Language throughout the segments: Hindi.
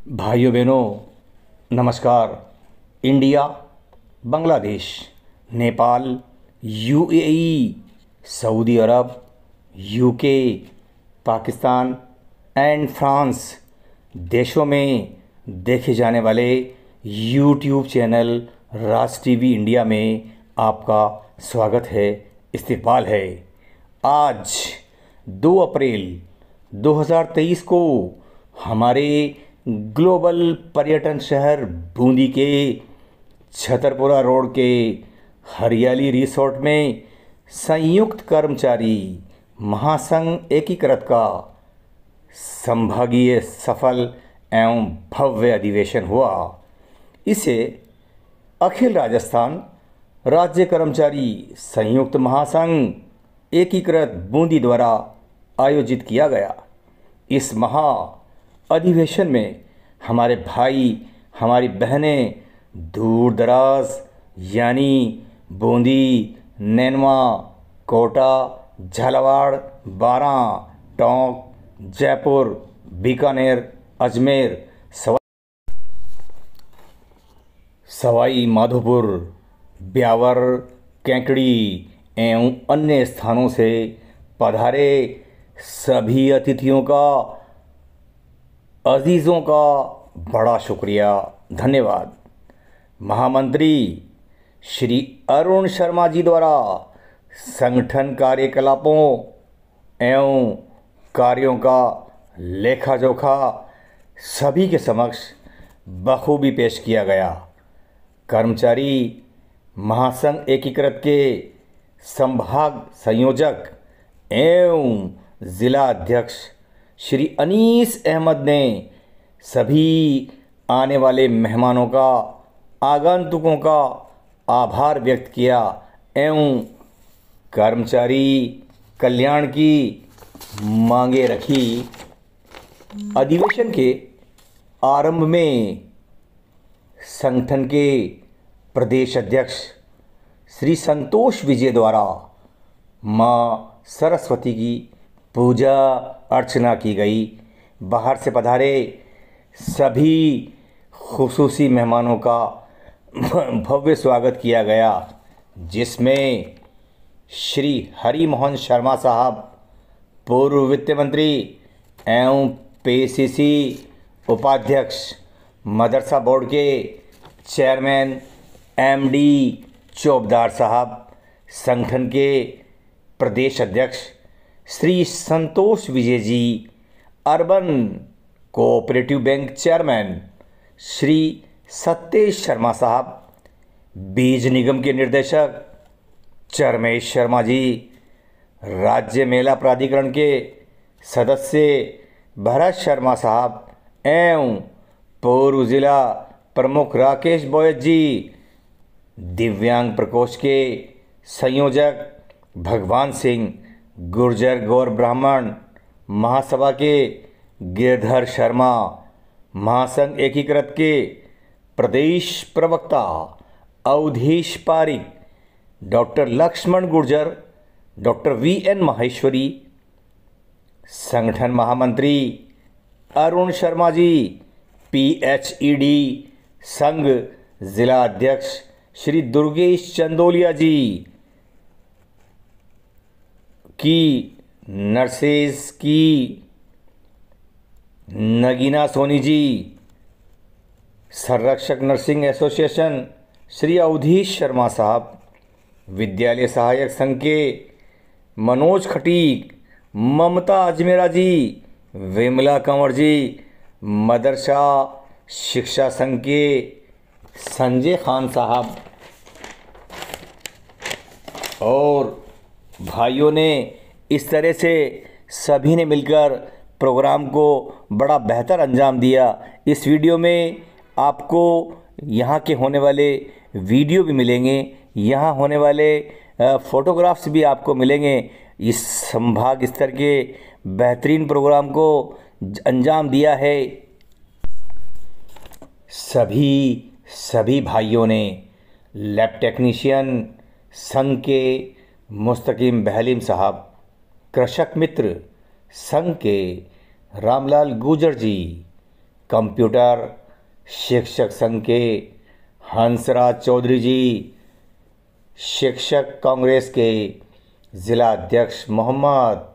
भाइयों बहनों, नमस्कार। India, Bangladesh, Nepal, UAE, Saudi Arab, UK, Pakistan and France देशों में देखे जाने वाले यूट्यूब चैनल राज टीवी इंडिया में आपका स्वागत है, इस्तकबाल है। आज 2 अप्रैल 2023 को हमारे ग्लोबल पर्यटन शहर बूंदी के छतरपुरा रोड के हरियाली रिसोर्ट में संयुक्त कर्मचारी महासंघ एकीकृत का संभागीय सफल एवं भव्य अधिवेशन हुआ। इसे अखिल राजस्थान राज्य कर्मचारी संयुक्त महासंघ एकीकृत बूंदी द्वारा आयोजित किया गया। इस महा अधिवेशन में हमारे भाई, हमारी बहनें दूर दराज यानी बूंदी, नैनवा, कोटा, झालावाड़, बारां, टोंक, जयपुर, बीकानेर, अजमेर, सवाई माधोपुर, ब्यावर, कैंकड़ी एवं अन्य स्थानों से पधारे सभी अतिथियों का, अजीज़ों का बड़ा शुक्रिया, धन्यवाद। महामंत्री श्री अरुण शर्मा जी द्वारा संगठन कार्यकलापों एवं कार्यों का लेखा जोखा सभी के समक्ष बखूबी पेश किया गया। कर्मचारी महासंघ एकीकृत के संभाग संयोजक एवं जिला अध्यक्ष श्री अनीस अहमद ने सभी आने वाले मेहमानों का, आगंतुकों का आभार व्यक्त किया एवं कर्मचारी कल्याण की मांगे रखी। अधिवेशन के आरंभ में संगठन के प्रदेश अध्यक्ष श्री संतोष विजय द्वारा माँ सरस्वती की पूजा अर्चना की गई। बाहर से पधारे सभी खुसूसी मेहमानों का भव्य स्वागत किया गया, जिसमें श्री हरि मोहन शर्मा साहब, पूर्व वित्त मंत्री एवं पीसीसी उपाध्यक्ष, मदरसा बोर्ड के चेयरमैन एमडी चौबदार साहब, संगठन के प्रदेश अध्यक्ष Shri Santosh Vijay ji, urban cooperative bank chairman Shri Satesh Sharma साहब, बीज निगम के निदेशक चरमेश शर्मा जी, राज्य मेला प्राधिकरण के सदस्य भरत शर्मा साहब एवं पूर्व जिला प्रमुख राकेश बोयत जी, दिव्यांग प्रकोष्ठ के संयोजक भगवान सिंह, गुर्जर गौर ब्राह्मण महासभा के गिरधर शर्मा, महासंघ एकीकृत के प्रदेश प्रवक्ता Awadhesh Parik, doctor Laxman Gurjar, doctor VN Maheshwari, संगठन महामंत्री अरुण शर्मा जी, पीएचईडी संघ जिला अध्यक्ष श्री दुर्गेश चंदोलिया जी की, नर्सेज की नगीना सोनी जी, संरक्षक नर्सिंग एसोसिएशन श्री अवधेश शर्मा साहब, विद्यालय सहायक संघ के मनोज खटीक, ममता अजमेरा जी, विमला कंवर जी, मदरसा शिक्षा संघ के संजय खान साहब और भाइयों ने इस तरह से सभी ने मिलकर प्रोग्राम को बड़ा बेहतर अंजाम दिया। इस वीडियो में आपको यहाँ के होने वाले वीडियो भी मिलेंगे, यहाँ होने वाले फ़ोटोग्राफ्स भी आपको मिलेंगे। इस संभाग स्तर के बेहतरीन प्रोग्राम को अंजाम दिया है सभी भाइयों ने। लैब टेक्नीशियन संघ के मुस्तकीम बहलीम साहब, कृषक मित्र संघ के रामलाल गुजर जी, कंप्यूटर शिक्षक संघ के हंसराज चौधरी जी, शिक्षक कांग्रेस के ज़िला अध्यक्ष मोहम्मद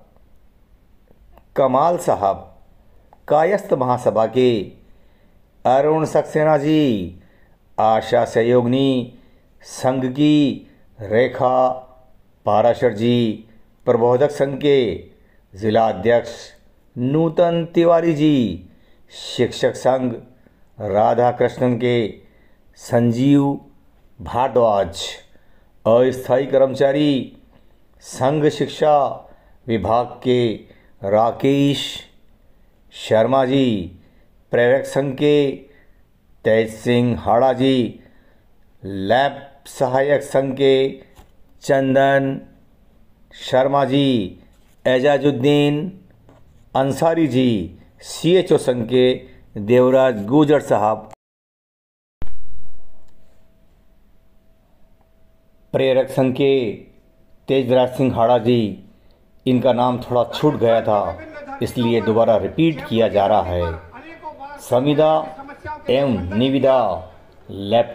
कमाल साहब, कायस्थ महासभा के अरुण सक्सेना जी, आशा सहयोगिनी संघ की रेखा पाराशर जी, प्रबोधक संघ के ज़िला अध्यक्ष नूतन तिवारी जी, शिक्षक संघ राधा कृष्णन के संजीव भारद्वाज, अस्थायी कर्मचारी संघ शिक्षा विभाग के राकेश शर्मा जी, प्रेरक संघ के तेज सिंह हाड़ा जी, लैब सहायक संघ के चंदन शर्मा जी, एजाजुद्दीन अंसारी जी, CHO संघ के देवराज गुजर साहब, प्रेरक संघ के तेजराज सिंह हाड़ा जी, इनका नाम थोड़ा छूट गया था इसलिए दोबारा रिपीट किया जा रहा है। समिधा एवं निविदा लैब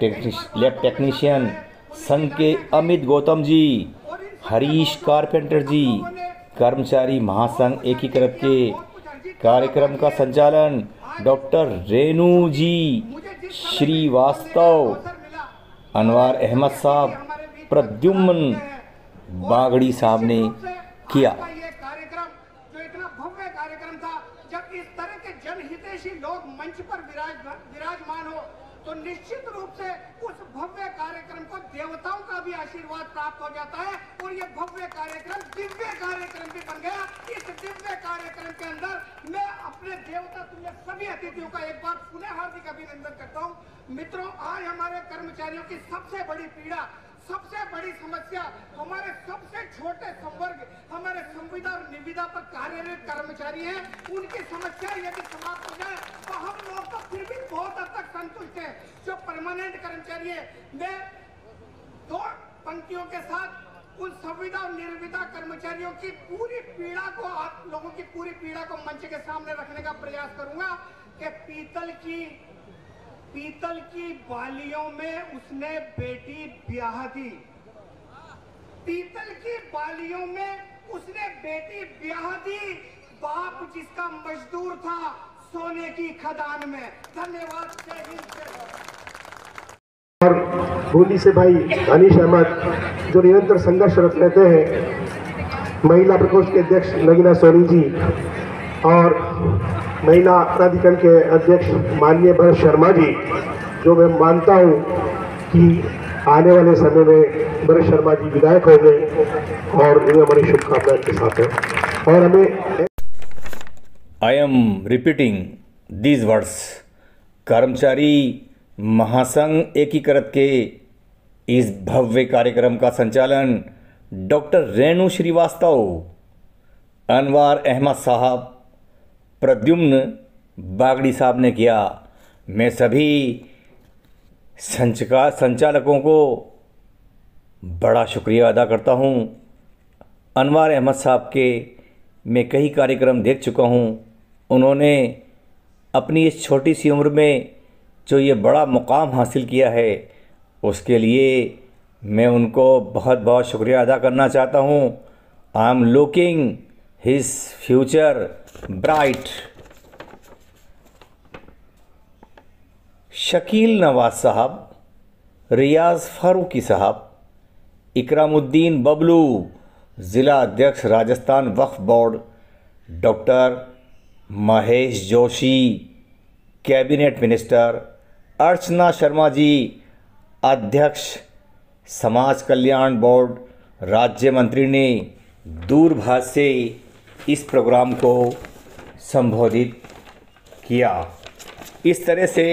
टेक्नीशियन संघ के अमित गौतम जी, हरीश कारपेंटर जी, कर्मचारी महासंघ एकीकृत के कार्यक्रम का संचालन डॉक्टर रेणु जी श्रीवास्तव, अनवार अहमद साहब, प्रद्युम्न बागड़ी साहब ने किया। ये कार्यक्रम जो इतना भव्य कार्यक्रम था, जब इस तरह के जनहितैषी लोग मंच पर विराजमान हो तो निश्चित रूप से उस भव्य कार्यक्रम को देवताओं का भी आशीर्वाद प्राप्त हो जाता है और ये भव्य कार्यक्रम दिव्य कार्यक्रम भी बन गया। इस दिव्य कार्यक्रम के अंदर मैं अपने देवता तुल्य सभी अतिथियों का एक बार पुनः हार्दिक अभिनंदन करता हूँ। मित्रों, आज हमारे कर्मचारियों की सबसे बड़ी पीड़ा, सबसे बड़ी समस्या, हमारे सबसे छोटे संवर्ग, हमारे संविदा और निविदा पर कार्यरत कर्मचारी हैं, उनकी समस्या यदि समाप्त हो जाए तो हम लोग तो फिर भी बहुत हद तक संतुष्ट हैं। जो परमानेंट कर्मचारी है, मैं दो पंक्तियों के साथ उन संविदा और निर्विदा कर्मचारियों की पूरी पीड़ा को, आप लोगों की पूरी पीड़ा को मंच के सामने रखने का प्रयास करूंगा कि पीतल की बालियों में उसने बेटी ब्याह दी, पीतल की बालियों में उसने बेटी ब्याह दी, बाप जिसका मजदूर था सोने की खदान में। धन्यवाद। जय हिंद। और भोली से भाई अनीश अहमद जो निरंतर संघर्षरत रहते हैं, महिला प्रकोष्ठ के अध्यक्ष नगीना सोनी जी और महिला प्राधिकरण के अध्यक्ष माननीय भरत शर्मा जी, जो मैं मानता हूं कि आने वाले समय में भरत शर्मा जी विधायक होंगे और इन्हें हमारी शुभकामनाएं के साथ है। और हमें I am repeating these words. कर्मचारी महासंघ एकीकृत के इस भव्य कार्यक्रम का संचालन डॉक्टर रेणु श्रीवास्तव, अनवार अहमद साहब, प्रद्युम्न बागड़ी साहब ने किया। मैं सभी संचालकों को बड़ा शुक्रिया अदा करता हूं। अनवार अहमद साहब के मैं कई कार्यक्रम देख चुका हूं। उन्होंने अपनी इस छोटी सी उम्र में जो ये बड़ा मुकाम हासिल किया है, उसके लिए मैं उनको बहुत बहुत शुक्रिया अदा करना चाहता हूं। I am looking his future bright. Shakeel Nawaz साहब, रियाज फारूकी साहब, इकरामुद्दीन बबलू, ज़िला अध्यक्ष Rajasthan Waqf board, doctor Mahesh Joshi, cabinet minister, Archana Sharma ji, अध्यक्ष समाज कल्याण बोर्ड, राज्य मंत्री ने दूरभाष से इस प्रोग्राम को संबोधित किया। इस तरह से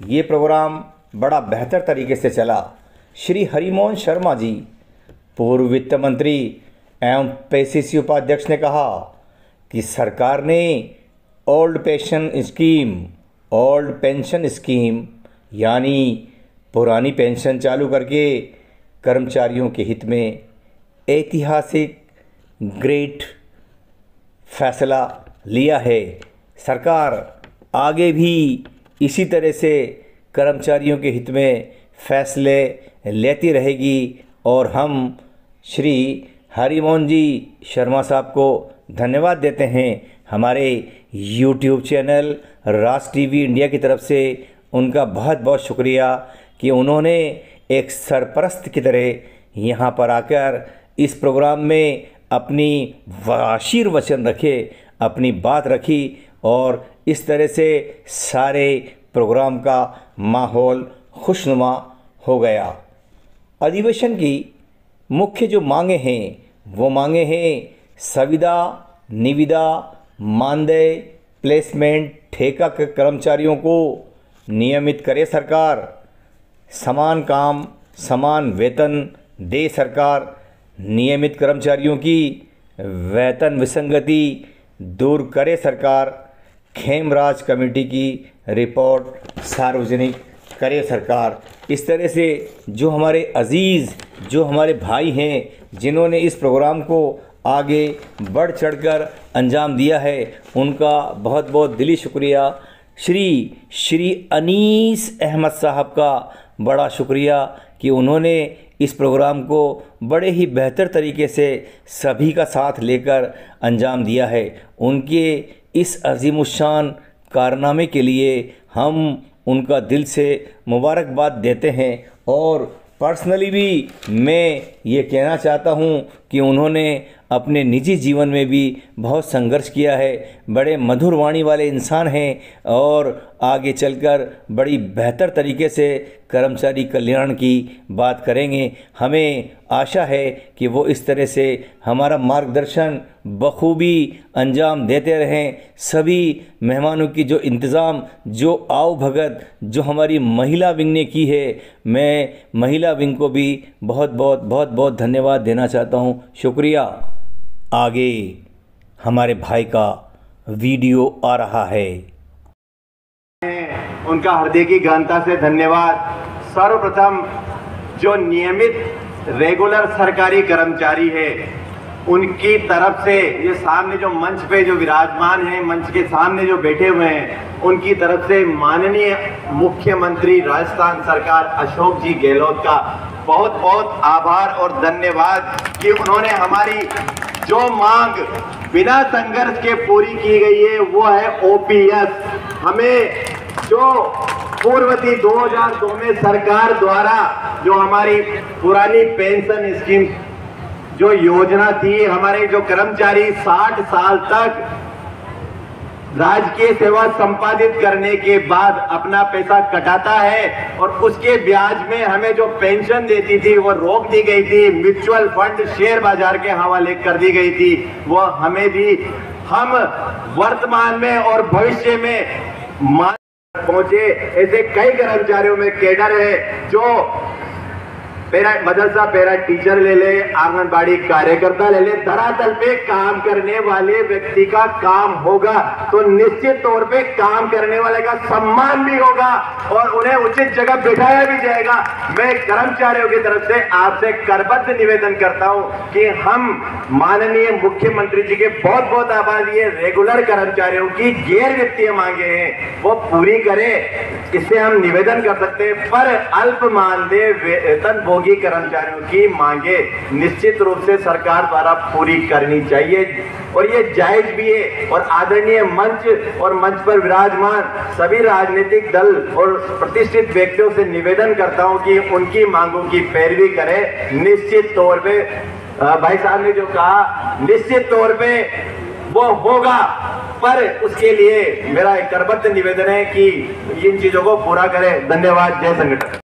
ये प्रोग्राम बड़ा बेहतर तरीके से चला। श्री हरिमोहन शर्मा जी, पूर्व वित्त मंत्री एवं PCC उपाध्यक्ष, ने कहा कि सरकार ने ओल्ड पेंशन स्कीम यानी पुरानी पेंशन चालू करके कर्मचारियों के हित में ऐतिहासिक ग्रेट फैसला लिया है। सरकार आगे भी इसी तरह से कर्मचारियों के हित में फैसले लेती रहेगी और हम श्री हरिमोहन जी शर्मा साहब को धन्यवाद देते हैं। हमारे YouTube चैनल राज टीवी इंडिया की तरफ से उनका बहुत बहुत शुक्रिया कि उन्होंने एक सरपरस्त की तरह यहाँ पर आकर इस प्रोग्राम में अपनी आशीर्वचन रखे, अपनी बात रखी और इस तरह से सारे प्रोग्राम का माहौल खुशनुमा हो गया। अधिवेशन की मुख्य जो मांगे हैं वो मांगे हैं संविदा, निविदा, मानदेय, प्लेसमेंट, ठेका के कर्मचारियों को नियमित करे सरकार, समान काम समान वेतन दे सरकार, नियमित कर्मचारियों की वेतन विसंगति दूर करे सरकार, खेमराज कमेटी की रिपोर्ट सार्वजनिक करे सरकार। इस तरह से जो हमारे अजीज़, जो हमारे भाई हैं जिन्होंने इस प्रोग्राम को आगे बढ़ चढ़कर अंजाम दिया है, उनका बहुत बहुत दिली शुक्रिया। श्री अनीस अहमद साहब का बड़ा शुक्रिया कि उन्होंने इस प्रोग्राम को बड़े ही बेहतर तरीके से सभी का साथ लेकर अंजाम दिया है। उनके इस अज़ीमुश्शान कारनामे के लिए हम उनका दिल से मुबारकबाद देते हैं और पर्सनली भी मैं ये कहना चाहता हूँ कि उन्होंने अपने निजी जीवन में भी बहुत संघर्ष किया है। बड़े मधुर वाणी वाले इंसान हैं और आगे चलकर बड़ी बेहतर तरीके से कर्मचारी कल्याण की बात करेंगे। हमें आशा है कि वो इस तरह से हमारा मार्गदर्शन बखूबी अंजाम देते रहें। सभी मेहमानों की जो इंतज़ाम, जो आओ भगत जो हमारी महिला विंग ने की है, मैं महिला विंग को भी बहुत बहुत धन्यवाद देना चाहता हूँ। शुक्रिया। आगे हमारे भाई का वीडियो आ रहा है। उनका हृदय की गहनता से धन्यवाद। सर्वप्रथम जो नियमित रेगुलर सरकारी कर्मचारी है उनकी तरफ से, ये सामने जो मंच पे जो विराजमान हैं, मंच के सामने जो बैठे हुए हैं, उनकी तरफ से माननीय मुख्यमंत्री राजस्थान सरकार अशोक जी गहलोत का बहुत बहुत आभार और धन्यवाद कि उन्होंने हमारी जो मांग बिना संघर्ष के पूरी की गई है वो है ओपीएस। हमें जो पूर्ववर्ती 2002 में सरकार द्वारा जो हमारी पुरानी पेंशन स्कीम जो योजना थी, हमारे जो कर्मचारी 60 साल तक राजकीय सेवा संपादित करने के बाद अपना पैसा कटाता है और उसके ब्याज में हमें जो पेंशन देती थी वो रोक दी गई थी, म्यूचुअल फंड शेयर बाजार के हवाले कर दी गई थी। वो हमें भी, हम वर्तमान में और भविष्य में पहुंचे ऐसे कई कर्मचारियों में कैडर है जो मदरसा पैरा टीचर ले ले, आंगनबाड़ी कार्यकर्ता ले ले, धरातल पे काम करने वाले व्यक्ति का काम होगा तो निश्चित तौर पे काम करने वाले का सम्मान भी होगा और उन्हें उचित जगह बिठाया भी जाएगा। मैं कर्मचारियों की तरफ से आपसे करबद्ध निवेदन करता हूं कि हम माननीय मुख्यमंत्री जी के बहुत बहुत आभार, ये रेगुलर कर्मचारियों की गैर वित्तीय मांगे हैं वो पूरी करें, इससे हम निवेदन कर सकते हैं। पर अल्प मानदेय वेतन भोगी कर्मचारियों की मांगे निश्चित रूप से सरकार द्वारा पूरी करनी चाहिए और ये जायज भी है। और आदरणीय मंच और मंच पर विराजमान सभी राजनीतिक दल और प्रतिष्ठित व्यक्तियों से निवेदन करता हूं कि उनकी मांगों की पैरवी करें। निश्चित तौर पे भाई साहब ने जो कहा निश्चित तौर पे वो होगा, पर उसके लिए मेरा एक करबद्ध निवेदन है कि इन चीजों को पूरा करें। धन्यवाद। जय संगठन।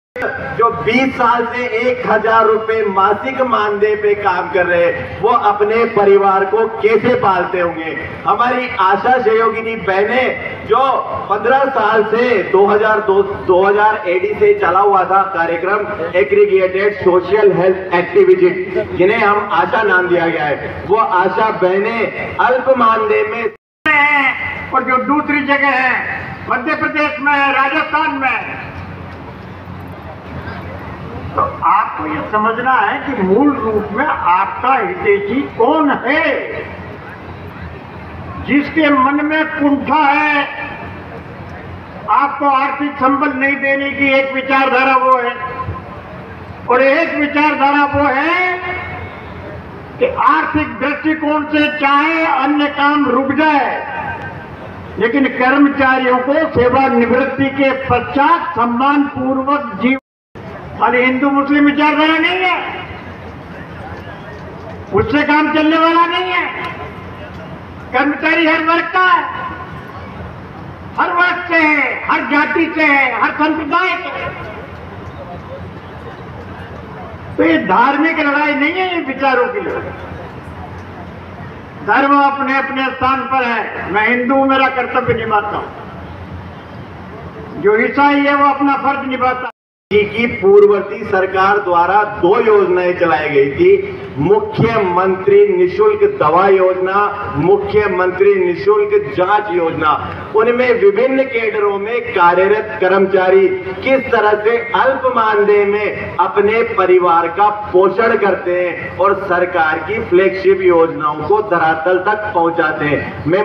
जो 20 साल से 1000 रुपए मासिक मानदेय पे काम कर रहे हैं वो अपने परिवार को कैसे पालते होंगे। हमारी आशा सहयोगिनी बहनें जो 15 साल से 2000 एडी से चला हुआ था कार्यक्रम एग्रीगेटेड सोशल हेल्थ एक्टिविटी, जिन्हें हम आशा नाम दिया गया है, वो आशा बहनें अल्प मानदेय में है और जो दूसरी जगह है मध्य प्रदेश में, राजस्थान में, तो आपको ये समझना है कि मूल रूप में आपका हितैषी कौन है। जिसके मन में कुंठा है आपको आर्थिक संबल नहीं देने की एक विचारधारा वो है, और एक विचारधारा वो है कि आर्थिक दृष्टिकोण से चाहे अन्य काम रुक जाए, लेकिन कर्मचारियों को सेवानिवृत्ति के पश्चात सम्मान पूर्वक जीवन। खाली हिंदू मुस्लिम विचारधारा नहीं है, उससे काम चलने वाला नहीं है। कर्मचारी हर वर्ग का है, हर वर्ग से है, हर जाति से है, हर संप्रदाय से है। तो ये धार्मिक लड़ाई नहीं है, ये विचारों की लड़ाई। धर्म अपने अपने स्थान पर है। मैं हिंदू हूं, मेरा कर्तव्य निभाता हूं। जो ईसाई है वो अपना फर्ज निभाता है। की पूर्ववर्ती सरकार द्वारा 2 योजनाएं चलाई गई थी, मुख्यमंत्री निशुल्क दवा योजना, मुख्यमंत्री निशुल्क जांच योजना। उनमें विभिन्न केडरों में कार्यरत कर्मचारी किस तरह से अल्प मानदेय में अपने परिवार का पोषण करते हैं और सरकार की फ्लैगशिप योजनाओं को धरातल तक पहुंचाते हैं। मैं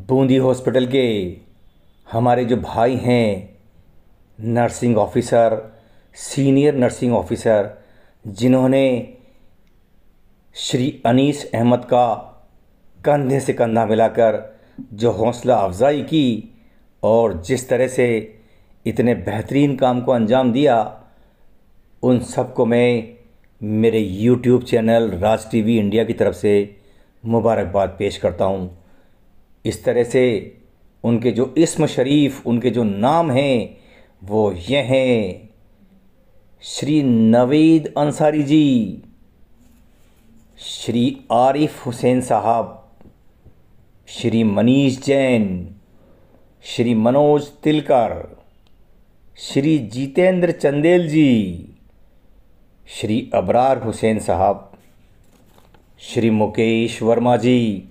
बूंदी हॉस्पिटल के हमारे जो भाई हैं nursing officer, senior nursing officer, जिन्होंने श्री अनीस अहमद का कंधे से कंधा मिलाकर जो हौसला अफजाई की और जिस तरह से इतने बेहतरीन काम को अंजाम दिया, उन सबको मैं मेरे यूट्यूब चैनल राज टीवी इंडिया की तरफ से मुबारकबाद पेश करता हूँ। इस तरह से उनके जो इस्म शरीफ, उनके जो नाम हैं वो ये हैं श्री नवीद अंसारी जी, श्री आरिफ हुसैन साहब, श्री मनीष जैन, श्री मनोज तिलकर, श्री जितेंद्र चंदेल जी, श्री अबरार हुसैन साहब, श्री मुकेश वर्मा जी,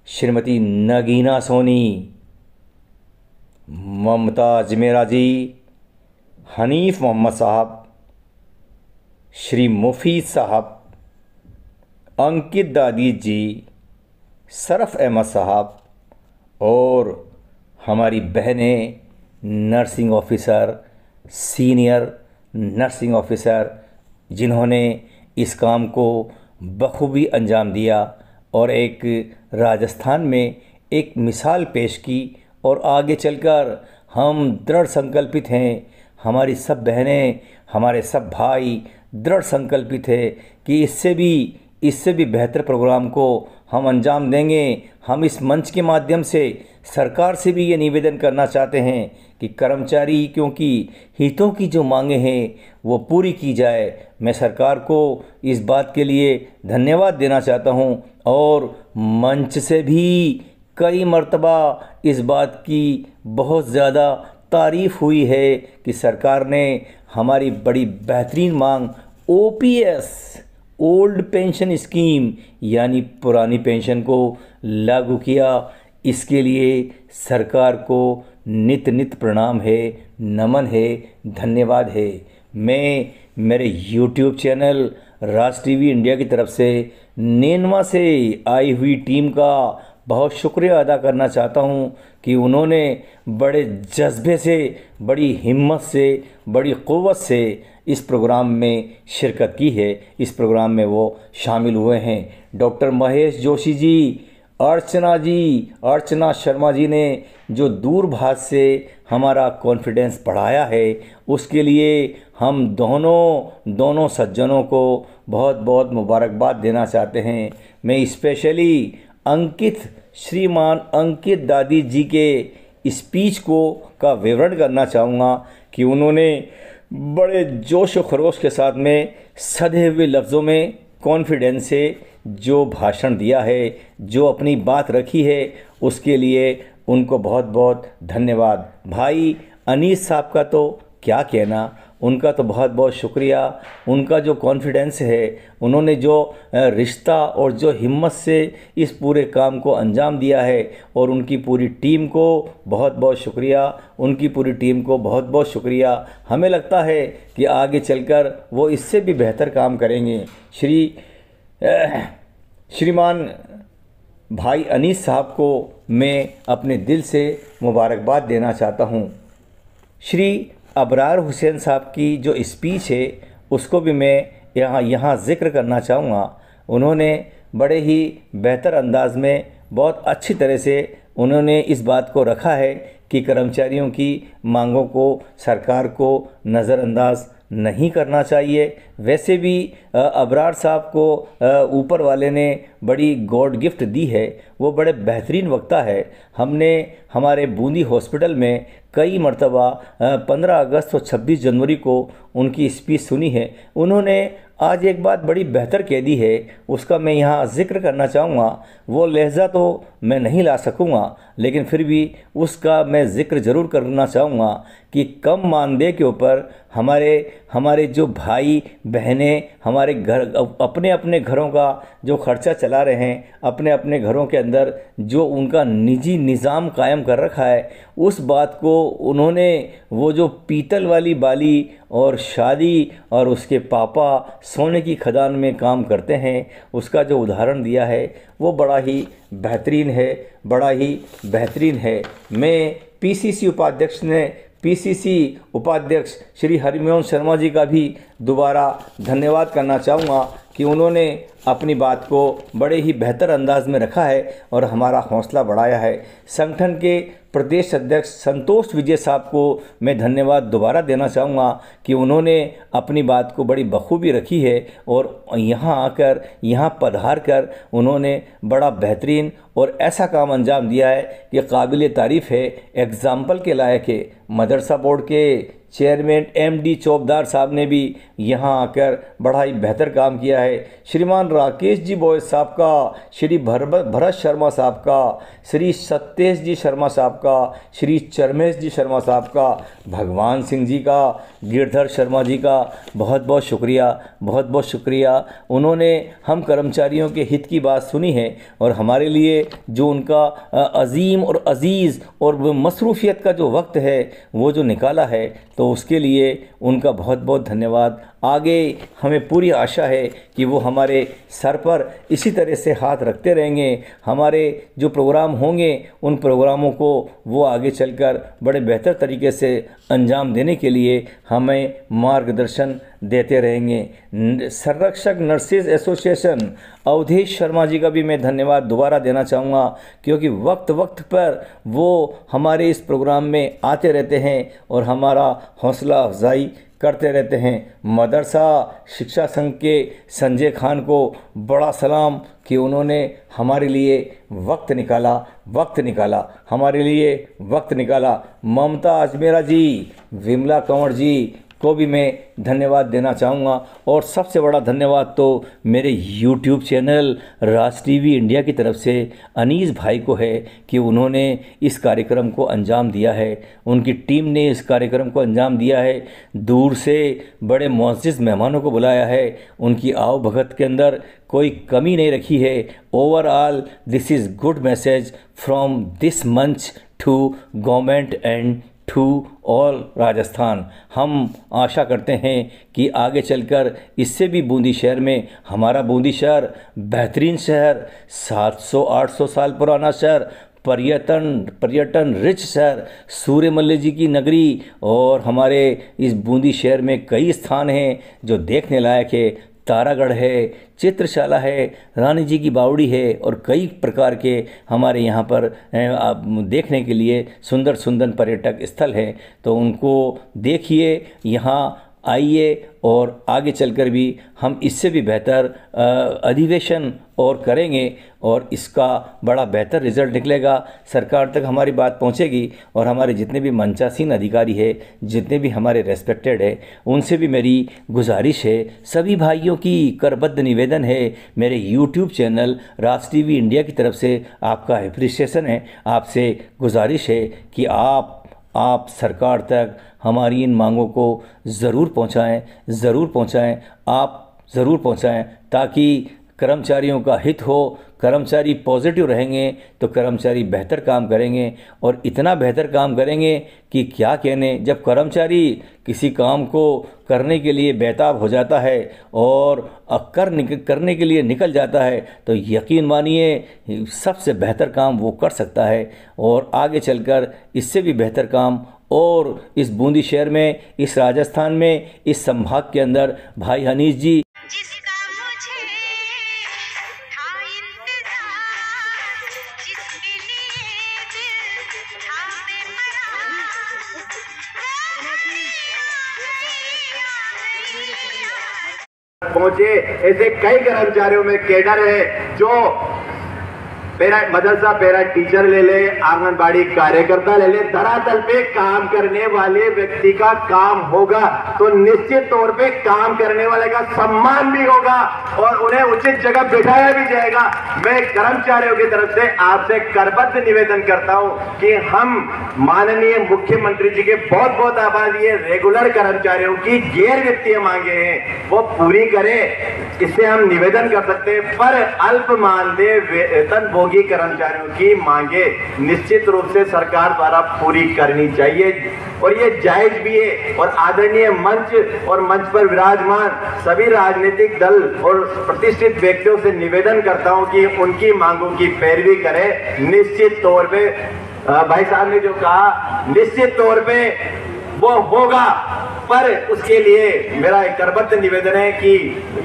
श्रीमती नगीना सोनी, ममता अजमेरा जी, हनीफ मोहम्मद साहब, श्री मुफीद साहब, अंकित दादी जी, सरफ अहमद साहब और हमारी बहनें nursing officer, senior nursing officer, जिन्होंने इस काम को बखूबी अंजाम दिया और एक राजस्थान में एक मिसाल पेश की। और आगे चलकर हम दृढ़ संकल्पित हैं, हमारी सब बहनें, हमारे सब भाई दृढ़ संकल्पित है कि इससे भी बेहतर प्रोग्राम को हम अंजाम देंगे। हम इस मंच के माध्यम से सरकार से भी ये निवेदन करना चाहते हैं कि कर्मचारी क्योंकि हितों की जो मांगे हैं वो पूरी की जाए। मैं सरकार को इस बात के लिए धन्यवाद देना चाहता हूं और मंच से भी कई मर्तबा इस बात की बहुत ज़्यादा तारीफ़ हुई है कि सरकार ने हमारी बड़ी बेहतरीन मांग OPS, ओल्ड पेंशन स्कीम, यानी पुरानी पेंशन को लागू किया। इसके लिए सरकार को नित नित प्रणाम है, नमन है, धन्यवाद है। मैं मेरे YouTube चैनल राज टीवी इंडिया की तरफ से नेनवा से आई हुई टीम का बहुत शुक्रिया अदा करना चाहता हूं कि उन्होंने बड़े जज्बे से, बड़ी हिम्मत से, बड़ी क़ुव्वत से इस प्रोग्राम में शिरकत की है। इस प्रोग्राम में वो शामिल हुए हैं। डॉक्टर महेश जोशी जी, अर्चना शर्मा जी ने जो दूरभाष से हमारा कॉन्फिडेंस बढ़ाया है, उसके लिए हम दोनों सज्जनों को बहुत बहुत मुबारकबाद देना चाहते हैं। मैं स्पेशली श्रीमान अंकित दादी जी के स्पीच का विवरण करना चाहूँगा कि उन्होंने बड़े जोश व खरोश के साथ में सधे हुए लफ्ज़ों में कॉन्फिडेंस से जो भाषण दिया है, जो अपनी बात रखी है, उसके लिए उनको बहुत बहुत धन्यवाद। भाई अनीस साहब का तो क्या कहना, उनका तो बहुत बहुत शुक्रिया। उनका जो कॉन्फिडेंस है, उन्होंने जो रिश्ता और जो हिम्मत से इस पूरे काम को अंजाम दिया है, और उनकी पूरी टीम को बहुत बहुत शुक्रिया, उनकी पूरी टीम को बहुत बहुत शुक्रिया। हमें लगता है कि आगे चलकर वो इससे भी बेहतर काम करेंगे। श्रीमान भाई अनीस साहब को मैं अपने दिल से मुबारकबाद देना चाहता हूँ। श्री अबरार हुसैन साहब की जो स्पीच है उसको भी मैं यहाँ ज़िक्र करना चाहूँगा। उन्होंने बड़े ही बेहतर अंदाज में बहुत अच्छी तरह से उन्होंने इस बात को रखा है कि कर्मचारियों की मांगों को सरकार को नज़रअंदाज नहीं करना चाहिए। वैसे भी अबरार साहब को ऊपर वाले ने बड़ी गॉड गिफ्ट दी है, वो बड़े बेहतरीन वक्ता है। हमने हमारे बूंदी हॉस्पिटल में कई मरतबा 15 अगस्त और 26 जनवरी को उनकी स्पीच सुनी है। उन्होंने आज एक बात बड़ी बेहतर कह दी है, उसका मैं यहाँ ज़िक्र करना चाहूँगा। वो लहज़ा तो मैं नहीं ला सकूँगा, लेकिन फिर भी उसका मैं ज़िक्र ज़रूर करना चाहूँगा कि कम मानदेय के ऊपर हमारे जो भाई बहनें हमारे घर अपने अपने घरों का जो ख़र्चा चला रहे हैं, अपने अपने घरों के अंदर जो उनका निजी निज़ाम कायम कर रखा है, उस बात को उन्होंने वो जो पीतल वाली बाली और शादी और उसके पापा सोने की खदान में काम करते हैं, उसका जो उदाहरण दिया है वो बड़ा ही बेहतरीन है, बड़ा ही बेहतरीन है। मैं पीसीसी उपाध्यक्ष श्री हरिमोहन शर्मा जी का भी दोबारा धन्यवाद करना चाहूँगा कि उन्होंने अपनी बात को बड़े ही बेहतर अंदाज में रखा है और हमारा हौसला बढ़ाया है। संगठन के प्रदेश अध्यक्ष संतोष विजय साहब को मैं धन्यवाद दोबारा देना चाहूँगा कि उन्होंने अपनी बात को बड़ी बखूबी रखी है और यहाँ आकर यहाँ पधार कर उन्होंने बड़ा बेहतरीन और ऐसा काम अंजाम दिया है कि काबिल तारीफ़ है, एग्ज़ाम्पल के लायक है। मदरसा बोर्ड के चेयरमैन MD चौबदार साहब ने भी यहाँ आकर बड़ा ही बेहतर काम किया है। श्रीमान राकेश जी बोयस साहब का, श्री भरत शर्मा साहब का, श्री सत्येश जी शर्मा साहब का, श्री चरमेश जी शर्मा साहब का, भगवान सिंह जी का, गिरधर शर्मा जी का बहुत बहुत शुक्रिया, बहुत बहुत शुक्रिया। उन्होंने हम कर्मचारियों के हित की बात सुनी है और हमारे लिए जो उनका अजीम और अजीज़ और मसरूफ़ियत का जो वक्त है वो जो निकाला है, तो उसके लिए उनका बहुत बहुत धन्यवाद। आगे हमें पूरी आशा है कि वो हमारे सर पर इसी तरह से हाथ रखते रहेंगे। हमारे जो प्रोग्राम होंगे उन प्रोग्रामों को वो आगे चलकर बड़े बेहतर तरीके से अंजाम देने के लिए हमें मार्गदर्शन देते रहेंगे। संरक्षक नर्सेज एसोसिएशन अवधेश शर्मा जी का भी मैं धन्यवाद दोबारा देना चाहूँगा, क्योंकि वक्त वक्त पर वो हमारे इस प्रोग्राम में आते रहते हैं और हमारा हौसला अफजाई करते रहते हैं। मदरसा शिक्षा संघ के संजय खान को बड़ा सलाम कि उन्होंने हमारे लिए वक्त निकाला, हमारे लिए वक्त निकाला। ममता अजमेरा जी, विमला कंवर जी को भी मैं धन्यवाद देना चाहूँगा। और सबसे बड़ा धन्यवाद तो मेरे YouTube चैनल राज टीवी इंडिया की तरफ से अनीस भाई को है कि उन्होंने इस कार्यक्रम को अंजाम दिया है, उनकी टीम ने इस कार्यक्रम को अंजाम दिया है। दूर से बड़े मुअज़्ज़िज़ मेहमानों को बुलाया है, उनकी आओ भगत के अंदर कोई कमी नहीं रखी है। Overall this is good message from this मंच to government and to all Rajasthan. हम आशा करते हैं कि आगे चलकर इससे भी बूंदी शहर में, हमारा बूंदी शहर बेहतरीन शहर, 700-800 साल पुराना शहर, पर्यटन रिच शहर, सूर्यमल्ल जी की नगरी, और हमारे इस बूंदी शहर में कई स्थान हैं जो देखने लायक है। तारागढ़ है, चित्रशाला है, रानी जी की बावड़ी है और कई प्रकार के हमारे यहाँ पर देखने के लिए सुंदर सुंदर पर्यटक स्थल हैं। तो उनको देखिए, यहाँ आइए और आगे चलकर भी हम इससे भी बेहतर अधिवेशन और करेंगे और इसका बड़ा बेहतर रिजल्ट निकलेगा। सरकार तक हमारी बात पहुंचेगी और हमारे जितने भी मंचासीन अधिकारी है, जितने भी हमारे रेस्पेक्टेड है, उनसे भी मेरी गुजारिश है, सभी भाइयों की करबद्ध निवेदन है, मेरे YouTube चैनल राज टीवी इंडिया की तरफ से आपका एप्रिसिएशन है, आपसे गुजारिश है कि आप सरकार तक हमारी इन मांगों को ज़रूर पहुंचाएं, आप ज़रूर पहुंचाएं, ताकि कर्मचारियों का हित हो, कर्मचारी पॉजिटिव रहेंगे तो कर्मचारी बेहतर काम करेंगे और इतना बेहतर काम करेंगे कि क्या कहने। जब कर्मचारी किसी काम को करने के लिए बेताब हो जाता है और करने के लिए निकल जाता है तो यकीन मानिए सबसे बेहतर काम वो कर सकता है और आगे चलकर इससे भी बेहतर काम। और इस बूंदी शहर में, इस राजस्थान में, इस संभाग के अंदर भाई हनीश जी जिसका मुझे था इंतजार, जिसके लिए दिल था बेकरार, पहुंचे। ऐसे कई कर्मचारियों में कैडर है जो मदरसा पैरा टीचर ले ले, आंगनबाड़ी कार्यकर्ता ले ले, धरातल पे काम करने वाले व्यक्ति का काम होगा तो निश्चित तौर पे काम करने वाले का सम्मान भी होगा और उन्हें उचित जगह बिठाया भी जाएगा। मैं कर्मचारियों की तरफ से आपसे करबद्ध निवेदन करता हूं कि हम माननीय मुख्यमंत्री जी के बहुत बहुत आभार, ये रेगुलर कर्मचारियों की गैर वित्तीय मांगे हैं वो पूरी करें, इससे हम निवेदन कर सकते हैं। पर अल्प मानदेय वेतन भोगी कर्मचारियों की मांगे निश्चित रूप से सरकार द्वारा पूरी करनी चाहिए और ये जायज भी है। और आदरणीय मंच और मंच पर विराजमान सभी राजनीतिक दल और प्रतिष्ठित व्यक्तियों से निवेदन करता हूं कि उनकी मांगों की पैरवी करें। निश्चित तौर पे भाई साहब ने जो कहा निश्चित तौर पे वो होगा, पर उसके लिए मेरा एक करबद्ध निवेदन है कि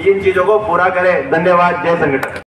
इन चीजों को पूरा करें। धन्यवाद। जय संगठन।